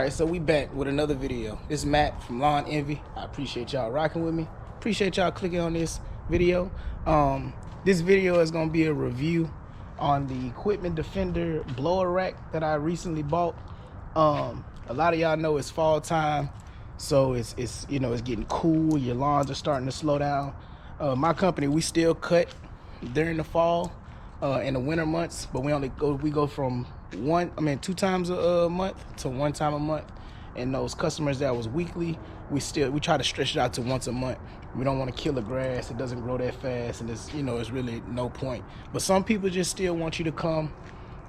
Alright, so we back with another video. This is Matt from Lawn Envy. I appreciate y'all rocking with me. Appreciate y'all clicking on this video. This video is going to be a review on the Equipment Defender blower rack that I recently bought. A lot of y'all know it's fall time, so it's you know, it's getting cool. Your lawns are starting to slow down. My company, we still cut during the fall in the winter months, but we go from 2 times a month to 1 time a month. And those customers that was weekly, we try to stretch it out to once a month. We don't want to kill the grass. It doesn't grow that fast, and it's really no point. But some people just still want you to come,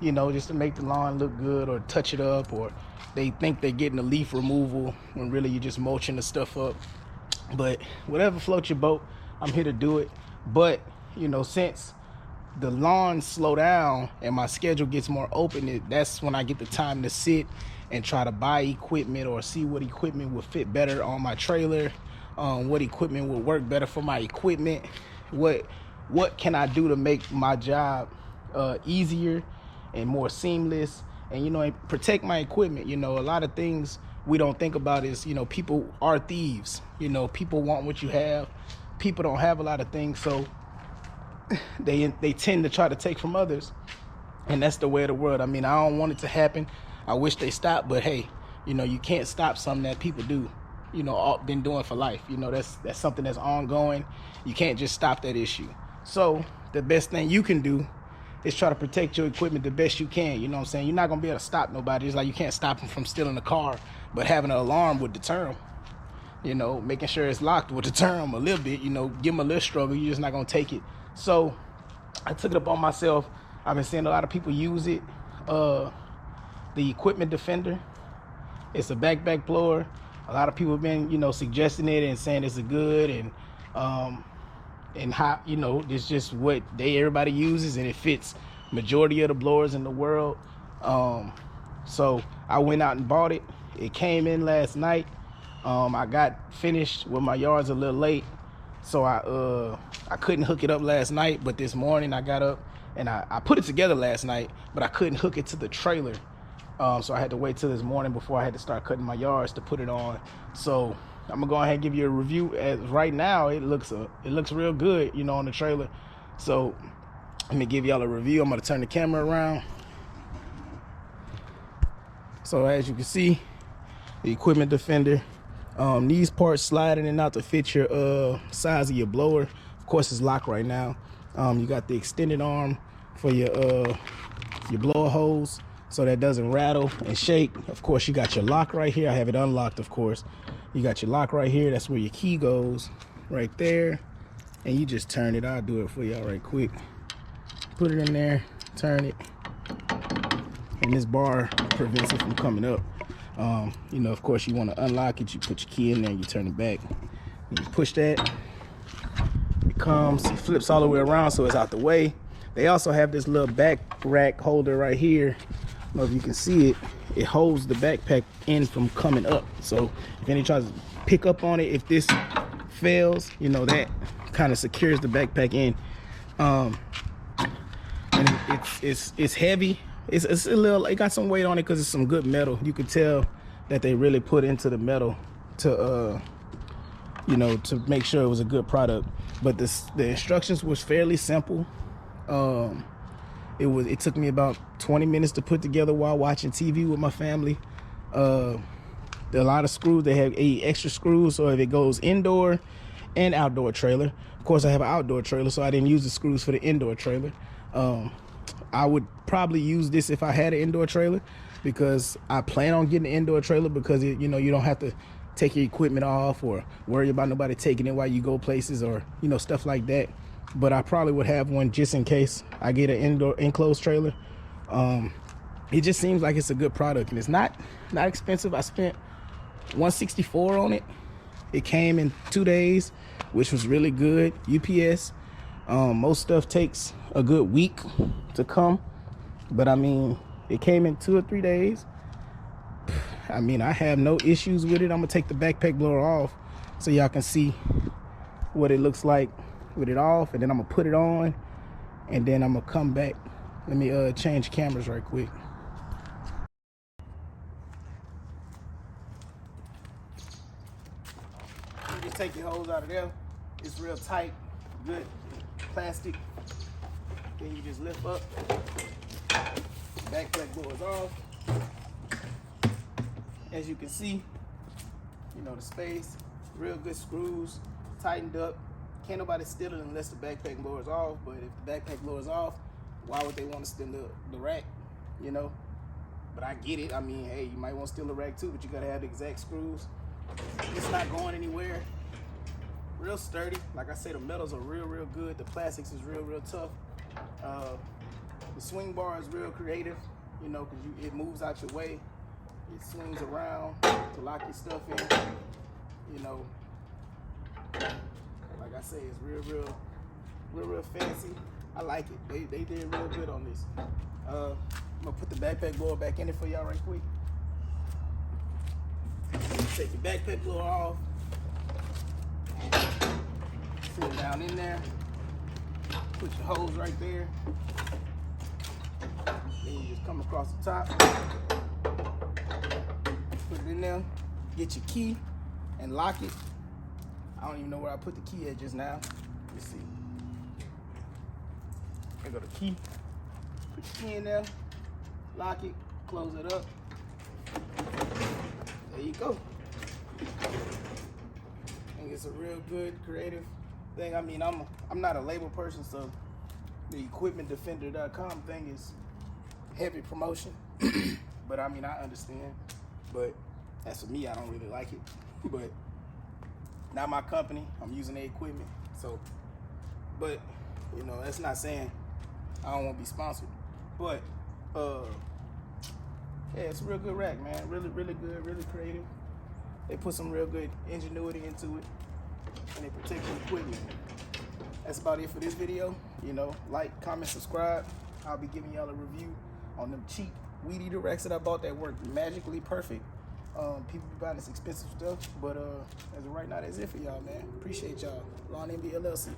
just to make the lawn look good or touch it up, or they think they're getting a leaf removal when really you're just mulching the stuff up. But whatever floats your boat, I'm here to do it. But since the lawns slow down and my schedule gets more open, that's when I get the time to sit and try to buy equipment or see what equipment would fit better on my trailer, what equipment would work better for my equipment, what can I do to make my job easier and more seamless, and protect my equipment. A lot of things we don't think about is, people are thieves. People want what you have. People don't have a lot of things, so they tend to try to take from others, and that's the way of the world. I don't want it to happen. I wish they stopped, but hey, you can't stop something that people do, been doing for life. That's something that's ongoing. You can't just stop that issue. So the best thing you can do is try to protect your equipment the best you can. You know what I'm saying? You're not gonna be able to stop nobody. It's like you can't stop them from stealing a car, but having an alarm would deter them. Making sure it's locked would deter them a little bit. Give them a little struggle. You're just not gonna take it. So I took it up on myself. I've been seeing a lot of people use it. The Equipment Defender, it's a backpack blower. A lot of people have been, suggesting it and saying it's a good and how, it's just what everybody uses, and it fits majority of the blowers in the world. So I went out and bought it. It came in last night. I got finished with my yards a little late, so I couldn't hook it up last night. But this morning I got up and I put it together last night, but I couldn't hook it to the trailer. So I had to wait till this morning before I had to start cutting my yards to put it on. So I'm gonna go ahead and give you a review. As right now, it looks real good, on the trailer. So let me give y'all a review. I'm gonna turn the camera around. So as you can see, the Equipment Defender, these parts slide in and out to fit your size of your blower. Of course, it's locked right now. You got the extended arm for your blower hose, so that doesn't rattle and shake. Of course, you got your lock right here. I have it unlocked, of course. You got your lock right here. That's where your key goes, right there. And you just turn it. I'll do it for y'all right quick. Put it in there, turn it, and this bar prevents it from coming up. Of course, you want to unlock it. You put your key in there, you turn it back, and you push that. It flips all the way around, so it's out the way. They also have this little back rack holder right here. I don't know if you can see it. It holds the backpack in from coming up. So if any tries to pick up on it, if this fails, that kind of secures the backpack in. And it's heavy. It's a little. It got some weight on it because it's some good metal. You could tell that they really put into the metal to to make sure it was a good product. But the instructions was fairly simple. It took me about 20 minutes to put together while watching TV with my family. There are a lot of screws. They have 8 extra screws, so if it goes indoor and outdoor trailer. Of course, I have an outdoor trailer, so I didn't use the screws for the indoor trailer. I would probably use this if I had an indoor trailer, because I plan on getting an indoor trailer, because you don't have to take your equipment off or worry about nobody taking it while you go places, or stuff like that. But I probably would have one just in case I get an indoor enclosed trailer. It just seems like it's a good product, and it's not expensive. I spent $164 on it. It came in 2 days, which was really good. UPS. Most stuff takes a good week to come, but it came in 2 or 3 days. I have no issues with it. I'm gonna take the backpack blower off so y'all can see what it looks like with it off, and then I'm gonna put it on, and then I'm gonna come back. Let me change cameras right quick. take your hose out of there. It's real tight, good plastic. Then you just lift up. Backpack blower is off. As you can see, you know, the space, real good screws, tightened up. Can't nobody steal it unless the backpack blower is off, but if the backpack blower is off, why would they want to steal the rack, you know? But I get it. I mean, hey, you might want to steal the rack too, but you gotta have the exact screws. It's not going anywhere. Real sturdy. Like I say, the metals are real good. The plastics is real tough. The swing bar is real creative, you know, because it moves out your way. It swings around to lock your stuff in, you know. Like I say, it's real fancy. I like it. They did real good on this. I'm gonna put the backpack blower back in it for y'all right quick. Take your backpack blower off. Sit it down in there. Put your hose right there. Then you just come across the top. Put it in there. Get your key and lock it. I don't even know where I put the key at just now. Let's see. There go the key. Put your key in there. Lock it. Close it up. There you go. And it's a real good, creative thing. I mean, I'm not a label person, so the equipmentdefender.com thing is heavy promotion. But I mean, I understand. But as for me, I don't really like it. But not my company. I'm using the equipment. So, but you know, that's not saying I don't want to be sponsored. But yeah, it's a real good rack, man. Really good, really creative. They put some real good ingenuity into it, and they protect the equipment. That's about it for this video. You know, like, comment, subscribe. I'll be giving y'all a review on them cheap weed eater racks that I bought that work magically perfect. People be buying this expensive stuff, but as of right now, that's it for y'all, man. Appreciate y'all. Lawn Envy LLC.